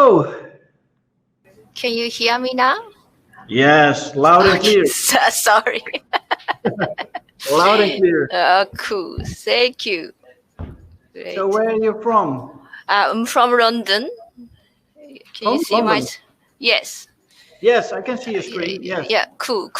Hello. Can you hear me now? Yes, loud and clear. Sorry. Loud and clear. Cool. Thank you. Great. So where are you from? I'm from London. Can you see London? my? Yes. Yes, I can see your screen. Yes. Yeah, cool.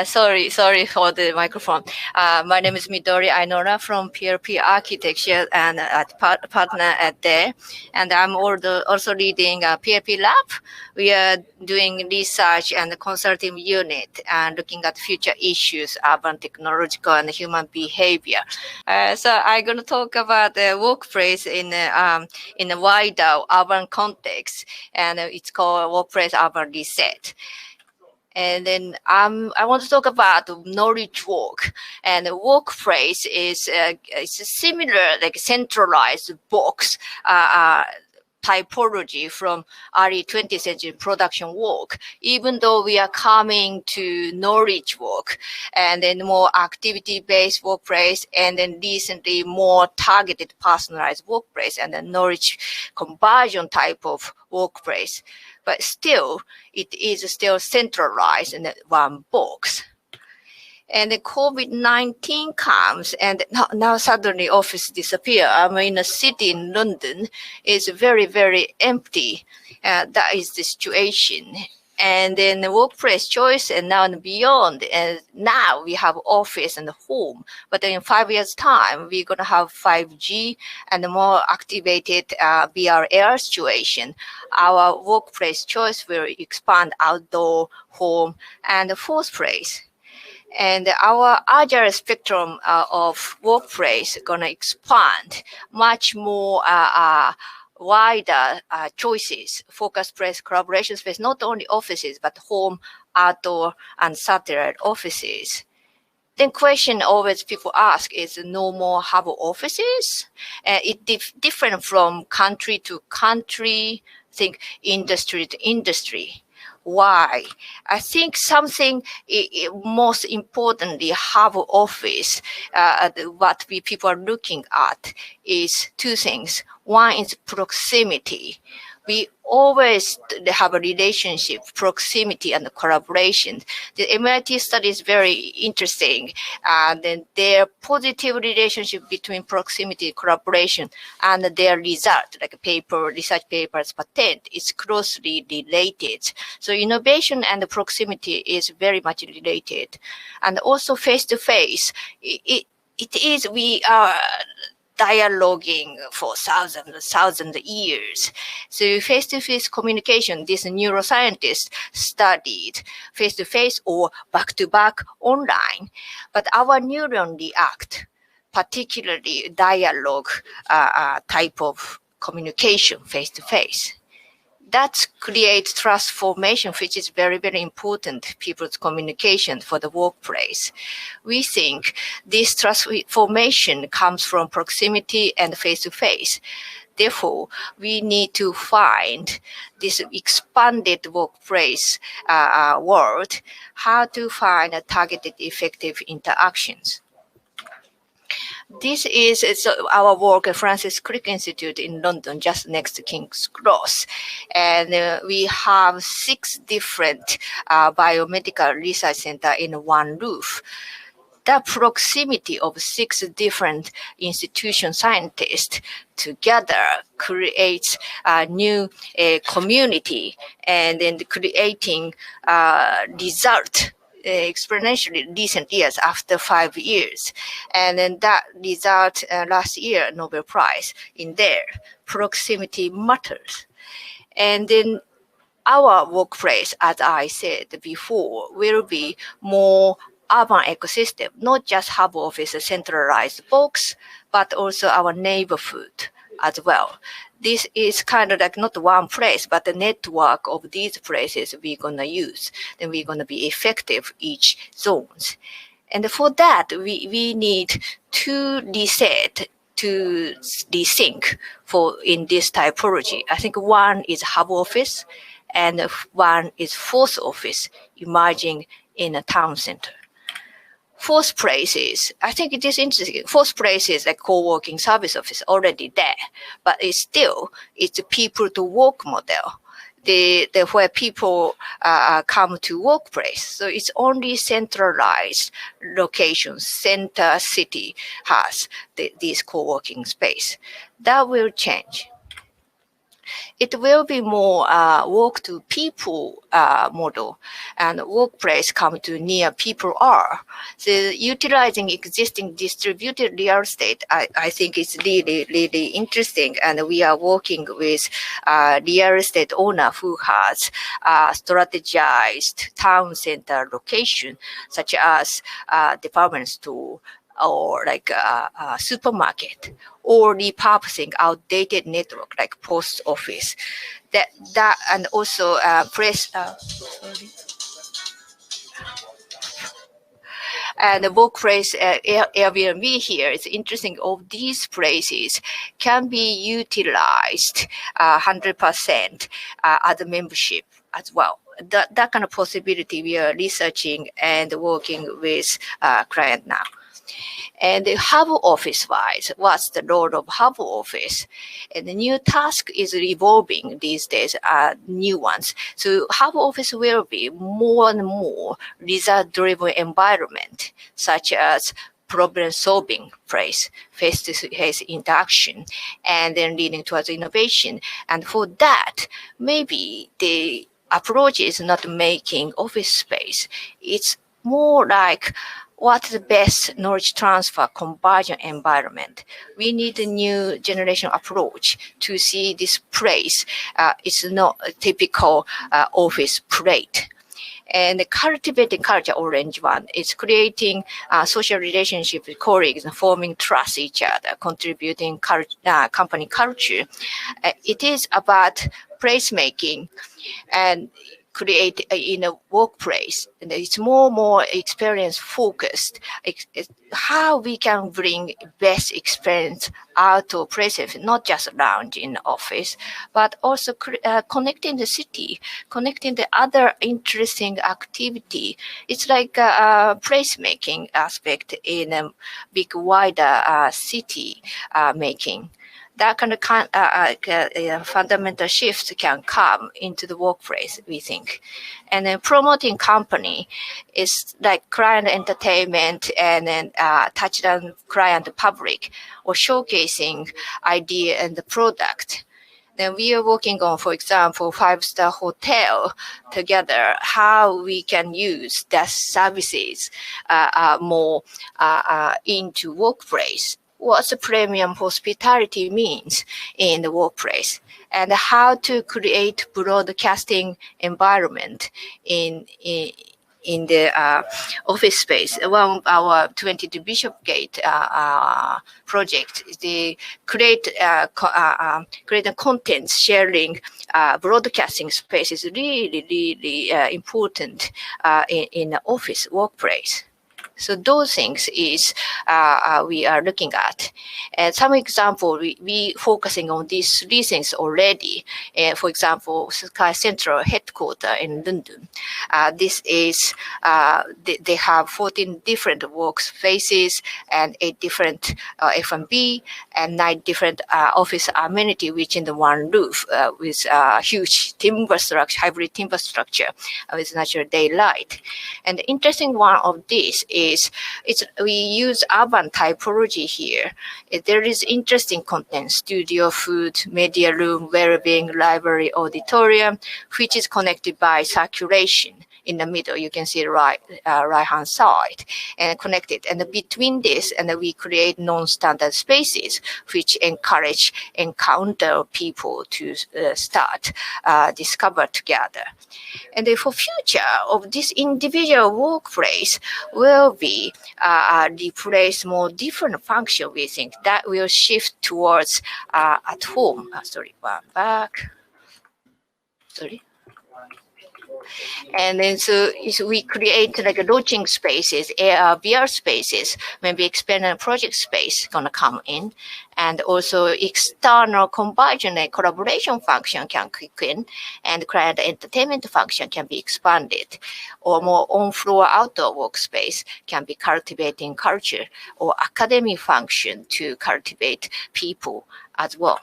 Sorry for the microphone. My name is Midori Ainoura from PLP Architecture and partner at there. And I'm also leading a PLP lab. We are doing research and consulting unit and looking at future issues, urban technological and human behavior. So I'm going to talk about the workplace in a wider urban context, and it's called Workplace Urban Reset. And then I want to talk about knowledge work. And the workplace is it's a similar, like centralized box typology from early 20th century production work, even though we are coming to knowledge work and then more activity-based workplace, and then recently more targeted personalized workplace and the knowledge conversion type of workplace. But still, it is still centralized in one box. And the COVID-19 comes, and now suddenly office disappear. I'm in a city in London. It's very, very empty. That is the situation. And then the workplace choice and now and beyond. And now we have office and home. But in 5 years' time, we're going to have 5G and a more activated BRL situation. Our workplace choice will expand outdoor, home, and the fourth place. And our agile spectrum of workplace is going to expand much more wider choices, focus place, collaboration space, not only offices, but home, outdoor, and satellite offices. Then question always people ask is no more hub offices? It's different from country to country, I think industry to industry. Why? I think something most importantly, hub office, what people are looking at is two things. One is proximity. We always have a relationship, proximity and collaboration. The MIT study is very interesting. Then their positive relationship between proximity, collaboration, and their result, like paper, research papers, patent, is closely related. So innovation and proximity is very much related. And also face-to-face, it is, we are dialoguing for thousands of years. So face-to-face communication, this neuroscientist studied face-to-face or back-to-back online. But our neuron react, particularly dialogue type of communication face-to-face. That creates transformation, which is very, very important, people's communication for the workplace. We think this transformation comes from proximity and face-to-face. Therefore, we need to find this expanded workplace world, how to find a targeted effective interactions. This is our work at Francis Crick Institute in London, just next to King's Cross. And we have 6 different biomedical research centers in one roof. The proximity of 6 different institution scientists together creates a new community, and then creating result exponentially recent years after 5 years. And then that result last year, Nobel Prize in there. Proximity matters. And then our workplace, as I said before, will be more urban ecosystem, not just hub office, centralized box, but also our neighborhood as well. This is kind of like not one place, but the network of these places we're going to use. Then we're going to be effective each zones. And for that, we need to reset, to rethink in this typology. I think one is hub office and one is fourth office emerging in a town center. fourth place is, I think it is interesting. Fourth place is like co-working service office already there, but it's a people to work model. Where people come to workplace. So it's only centralized locations, center city has this co-working space. That will change. It will be more work to people model, and workplace come to near people are. So utilizing existing distributed real estate, I think it's really, really interesting. And we are working with real estate owner who has strategized town center location, such as department store, or like a supermarket, or repurposing outdated network like post office. That and also press. And the workplace Airbnb here is interesting. All these places can be utilized 100% as a membership as well. That kind of possibility we are researching and working with client now. And the hub office wise, what's the role of hub office? And the new task is evolving these days, new ones. So hub office will be more and more result-driven environment, such as problem-solving place, face-to-face interaction, and then leading towards innovation. And for that, maybe the approach is not making office space. It's more like what's the best knowledge transfer conversion environment. We need a new generation approach to see this place. It's not a typical office plate. And cultivating culture, orange one, is creating social relationship with colleagues and forming trust each other, contributing company culture. It is about placemaking and create in a workplace, and it's more experience focused. How we can bring best experience out of places, not just lounge in the office, but also connecting the city, connecting the other interesting activity. It's like a placemaking aspect in a big wider city making. That kind of fundamental shift can come into the workplace, we think. And then promoting company is like client entertainment and then touchdown client public, or showcasing idea and the product. Then we are working on, for example, 5-star hotel together, how we can use that services more into workplace. What the premium hospitality means in the workplace, and how to create broadcasting environment in the office space. One of our 22 Bishopgate project, they create a content sharing broadcasting space is really important in the office workplace. So those things is we are looking at. And some example, we focusing on these 3 things already. For example, Sky Central headquarters in London. This is, they have 14 different workspaces and 8 different F&B and 9 different office amenity within the one roof with huge timber structure, hybrid timber structure with natural daylight. And the interesting one of this is we use urban typology here. There is interesting content, studio, food, media room, well-being, library, auditorium, which is connected by circulation. In the middle, you can see the right-hand side and connected. And between this, and we create non-standard spaces, which encounter people to start, discover together. And then for future of this individual workplace will be replace more different function. We think that will shift towards at home. And then so we create like a launching spaces, AR, VR spaces, maybe experimental project space gonna come in. And also external conversion and collaboration function can kick in, and client entertainment function can be expanded, or more on-floor outdoor workspace can be cultivating culture, or academic function to cultivate people as well.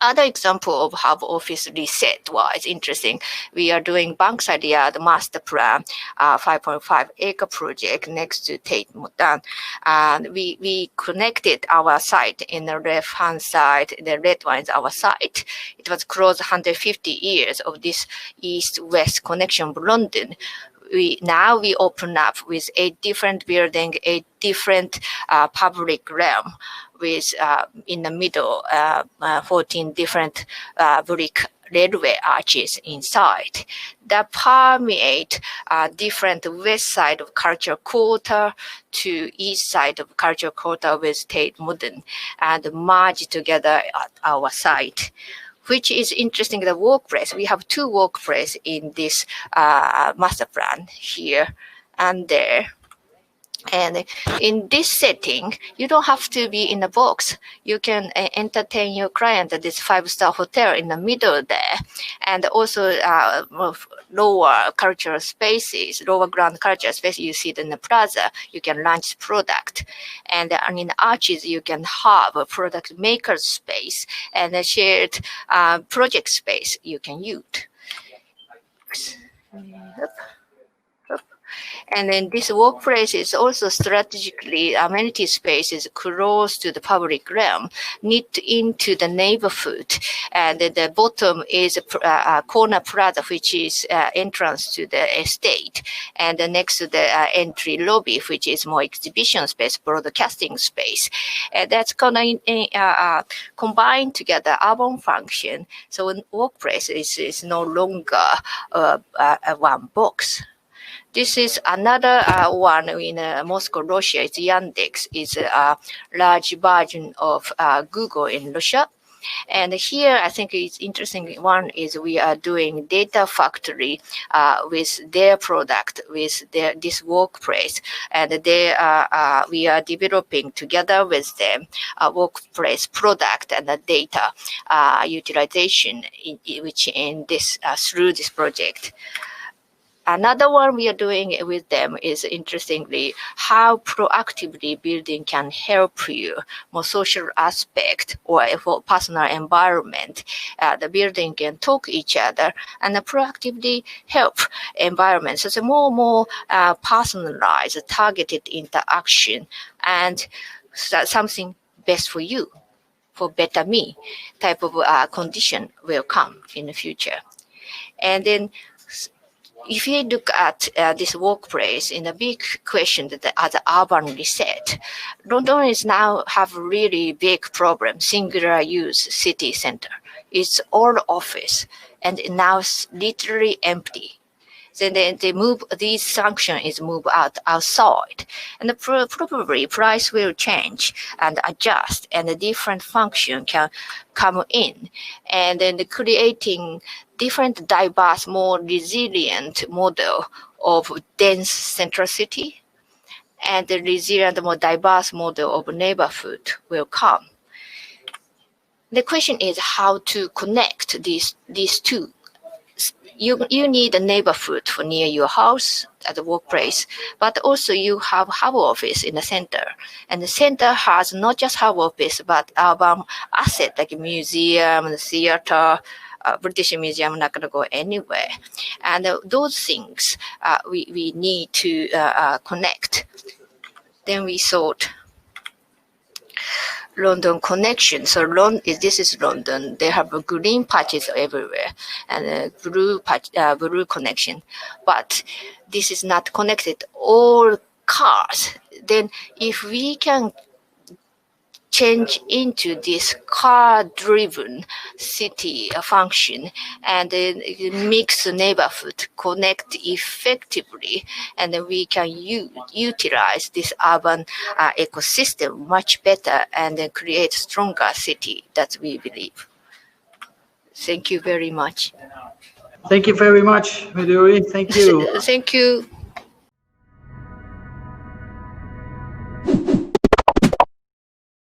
Other example of hub office reset was interesting. We are doing Bankside Yard master plan, 5.5 acre project next to Tate Modern. And we connected our site in the left hand side. The red one is our site. It was close 150 years of this east-west connection of London. Now we open up with 8 different buildings, 8 different public realm, with in the middle 14 different brick railway arches inside that permeate different west side of culture quarter to east side of culture quarter with Tate Modern, and merge together at our site. Which is interesting, the workplace. We have 2 workplace in this master plan here and there. And in this setting, you don't have to be in a box. You can entertain your client at this 5-star hotel in the middle there. And also lower cultural spaces, lower ground cultural space, you see it in the plaza, you can launch product. And in the arches, you can have a product maker space and a shared project space you can use. Yep. And then this workplace is also strategically amenity spaces close to the public realm, knit into the neighborhood. And the bottom is a corner plaza, which is entrance to the estate. And next to the entry lobby, which is more exhibition space, broadcasting space. And that's gonna combine together urban function. So workplace is no longer one box. This is another one in Moscow, Russia. It's Yandex. It's a large version of Google in Russia. And here, I think it's interesting one is we are doing data factory with their product, with this workplace. And we are developing together with them a workplace product and the data utilization through this project. Another one we are doing with them is, interestingly, how proactively building can help you, more social aspect or for personal environment. The building can talk to each other and proactively help environment. So it's a more personalized, targeted interaction, and something best for you, for better me type of condition will come in the future. And then if you look at this workplace in a big question that as an urban reset, London is now have really big problem, singular use city center. It's all office and now it's literally empty. Then they move, these function is moved outside. And probably price will change and adjust and a different function can come in. And then creating different diverse, more resilient model of dense central city and the resilient, more diverse model of neighborhood will come. The question is how to connect these two. You need a neighborhood for near your house at the workplace, but also you have hub office in the center. And the center has not just hub office, but urban asset like a museum, the theater, British Museum not going to go anywhere. And those things we need to connect. Then we thought London connection. So this is London. They have green patches everywhere and blue connection. But this is not connected. All cars. Then if we can change into this car-driven city function and mix the neighborhood, connect effectively, and then we can utilize this urban ecosystem much better and then create stronger city. That we believe. Thank you very much. Thank you very much, Midori. Thank you. Thank you.